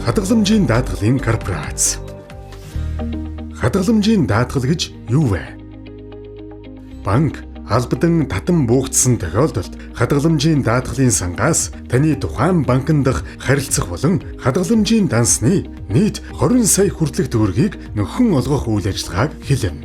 Хадгаламжийн даатгалын корпорац. Хадгаламжийн даатгал гэж юу вэ? Банк албадан татан буугдсан тохиолдолд хадгаламжийн даатгалын сангаас таны тухайн банкнд дах харилцах болон хадгаламжийн дансны нийт 20 сая хүртэлх төгрөгийг нөхөн олгох үйл ажиллагааг хэлнэ.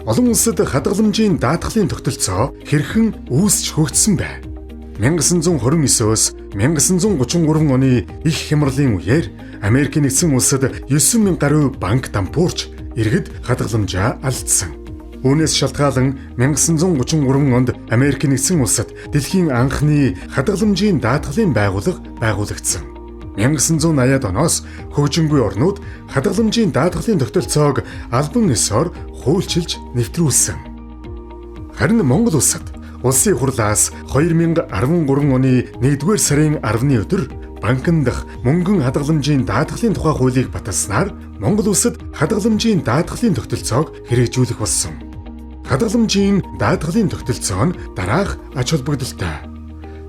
Олон улсад хадгаламжийн даатгалын тогтолцоо хэрхэн үүсч хөгжсөн бэ? 1929-өөс 1933 оны их хямралын үеэр Америк нэгдсэн улсад 9,000 гаруй банк дампуурч иргэд хадгаламжаа алдсан. Үүнээс шалтгаалan 1933 онд Америк нэгдсэн улсад дэлхийн анхны хадгаламжийн даатгалын байгууллага байгуулагдсан. 1980-ад оноос хөгжингүй орнууд хадгаламжийн даатгалын тогтолцоог албан ёсоор хуульчилж нэвтрүүлсэн. Харин Монгол улсад Улсын хурлаас 2013 оны 1-р сарын 10-ны өдөр банкнд дах мөнгөн хадгаламжийн даатгалын тухай хуулийг баталснаар Монгол улсад хадгаламжийн даатгалын тогтолцоог хэрэгжүүлэх болсон. Хадгаламжийн даатгалын тогтолцоо нь дараах ач холбогдолтой.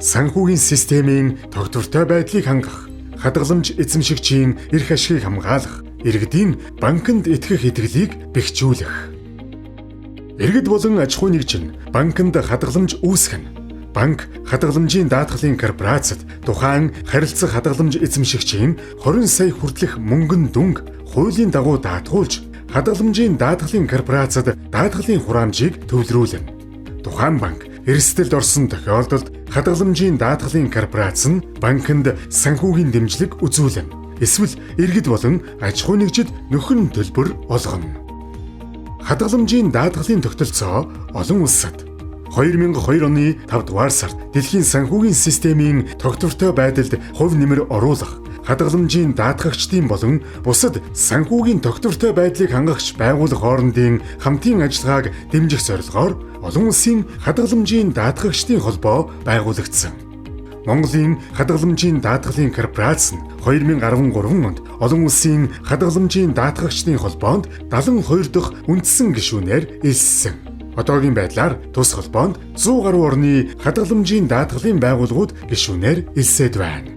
Санхүүгийн системийн тогтвортой байдлыг хангах, хадгаламж эзэмшигчийн эрх ашигыг хамгаалах, иргэдийн банкнд итгэх итгэлийг бэхжүүлэх. Иргэд болон аж ахуй нэгжин банкнд хадгаламж үүсгэх нь банк хадгаламжийн даатгалын корпорацид тухайн харилцах хадгаламж эзэмшигчийн 20 сая хүртэлх мөнгөн дүнг хуулийн дагуу даатгуулж хадгаламжийн даатгалын корпорацид даатгалын хураамжийг төвлөрүүлнэ. Тухайн банк эрсдэлд орсон тохиолдолд хадгаламжийн даатгалын корпорац нь банкнд санхүүгийн дэмжлэг үзүүлнэ. Эсвэл иргэд болон аж ахуй нэгжид нөхөн төлбөр олгоно. Хадгаламжийн даатгалын тогтолцоо олон улсад 2002 оны 5 дугаар сард дэлхийн санхүүгийн системийн тогтвортой байдалд хувь нэмэр оруулах, хадгаламжийн даатгагчдын болон бусад санхүүгийн тогтвортой байдлыг хангахч байгуулах хоорондын хамтын ажиллагааг дэмжих зорилгоор олон улсын хадгаламжийн даатгагчдын холбоо байгуулагдсан. Монголын хадгаламжийн даатгалын корпорац нь 2013 онд олон улсын хадгаламжийн даатгагчдын холбоонд 72 дахь үндсэн гишүүнээр элссэн. Одоогийн байдлаар тус холбоонд 100 гаруй орны хадгаламжийн даатгалын байгууллагууд гишүүнээр элсээд байна.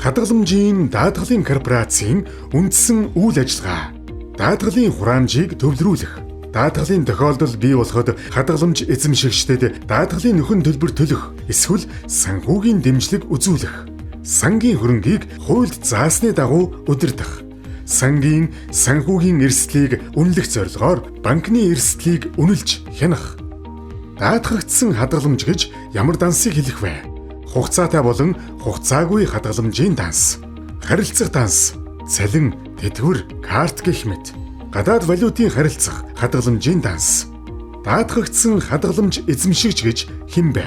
Хадгаламжийн даатгалын корпорацийн үндсэн үйл ажиллагаа: даатгалын хураамжийг төвлөрүүлэх, даатгалын тохиолдол бий болоход хадгаламж эзэмшигчдэд даатгалын нөхөн төлбөр төлөх, эсвэл санхүүгийн дэмжлэг үзүүлэх, сангийн хөрөнгийг хуульд заасны дагуу удирдах, санхүүгийн эрсдлийг үнэлэх зорилгоор банкны эрсдлийг үнэлж хянах. Даатгагдсан хадгаламж гэж ямар дансыг хэлэх вэ? Хугацаатай болон хугацаагүй хадгаламжийн данс, харилцах данс, цалин, тэтгэвэр, карт гэх мэт. Гадаад валютын харилцах хадгаламжийн данс. Даатгагдсан хадгаламж эзэмшигч гэж хэн бэ?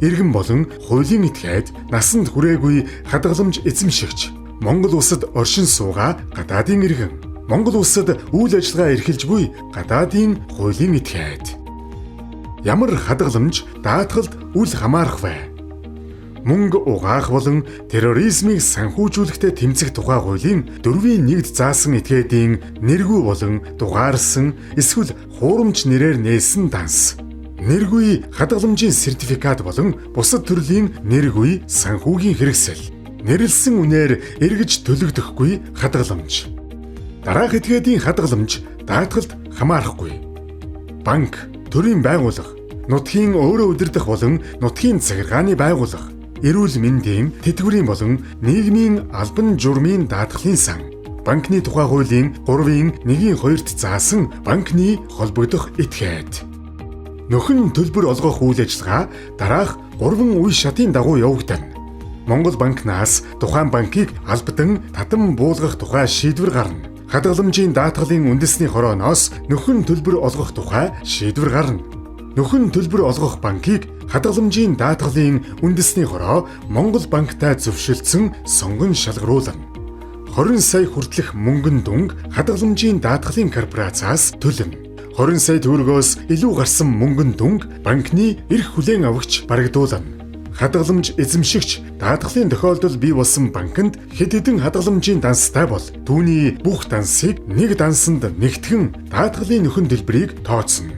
Иргэн болон хуулийн этгээд насанд хүрээгүй хадгаламж эзэмшигч. Монгол улсад оршин суугаа гадаадын иргэн. Монгол улсад үйл ажиллагаа эрхэлжгүй гадаадын хуулийн этгээд. Ямар хадгаламж даатгалд үл хамаарах вэ? Мөнгө угаах болон терроризмыг санхүүжүүлэхтэй тэмцэх тухай хуулийн 4-ийн 1-д заасан этгээдийн нэргүй болон дугаарсан эсвэл хуурамч нэрээр нээсэн данс. Нэргүй хадгаламжийн сертификат болон бусад төрлийн нэргүй санхүүгийн хэрэгсэл. Нэрлсэн үнээр эргэж төлөгдөхгүй хадгаламж. Дараах этгээдийн хадгаламж даатгалд хамаарахгүй. Банк, төрийн байгууллага, нутгийн өөрөө удирдах болон нутгийн захиргааны байгууллага, эрүүл мэндийн, тэтгэврийн болон нийгмийн албан журмын даатгалын сан. Банкны тухай хуулийн 3-ийн 1-2-т заасан банкны холбогдох этгээд. Нөхөн төлбөр олгох үйл ажиллагаа дараах 3 үе шатын дагуу явагдана. Монгол банкнаас тухайн банкыг албадан татан буулгах тухай шийдвэр гарна. Хадгаламжийн даатгалын үндэсний хорооноос нөхөн төлбөр олгох тухай шийдвэр гарна. Нөхөн төлбөр олгох банкыг хадгаламжийн даатгалын үндэсний хороо Монгол банктай зөвшөлдсөн сонгон шалгаруулна. 20 сая хүртэлх мөнгөн дүнг хадгаламжийн даатгалын корпорацаас төлнө. 20 сая төгрөгөөс илүү гарсан мөнгөн дүнг банкны эрх хүлээн авагч барагдуулна. Хадгаламж эзэмшигч даатгалын тохиолдол бий болсон банкнд хэд хэдэн хадгаламжийн данстай бол түүний бүх дансыг нэг дансанд нэгтгэн даатгалын нөхөн төлбөрийг тооцно.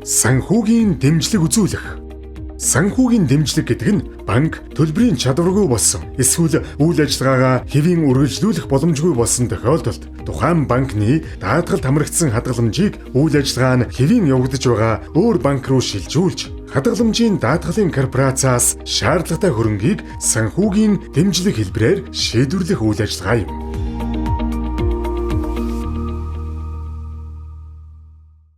Санхүүгийн дэмжлэг үзүүлэх. Санхүүгийн дэмжлэг гэдэг нь банк төлбөрийн чадваргүй болсон эсвэл үйл ажиллагаагаа хэвийн үргэлжлүүлэх боломжгүй болсон тохиолдолд тухайн банкны даатгалд хамрагдсан хадгаламжийг үйл ажиллагаа нь хэвийн явагдаж байгаа өөр банк руу шилжүүлж хадгаламжийн даатгалын корпорациас шаардлагатай хөрөнгийг санхүүгийн дэмжлэг хэлбэрээр шийдвэрлэх үйл ажиллагаа юм.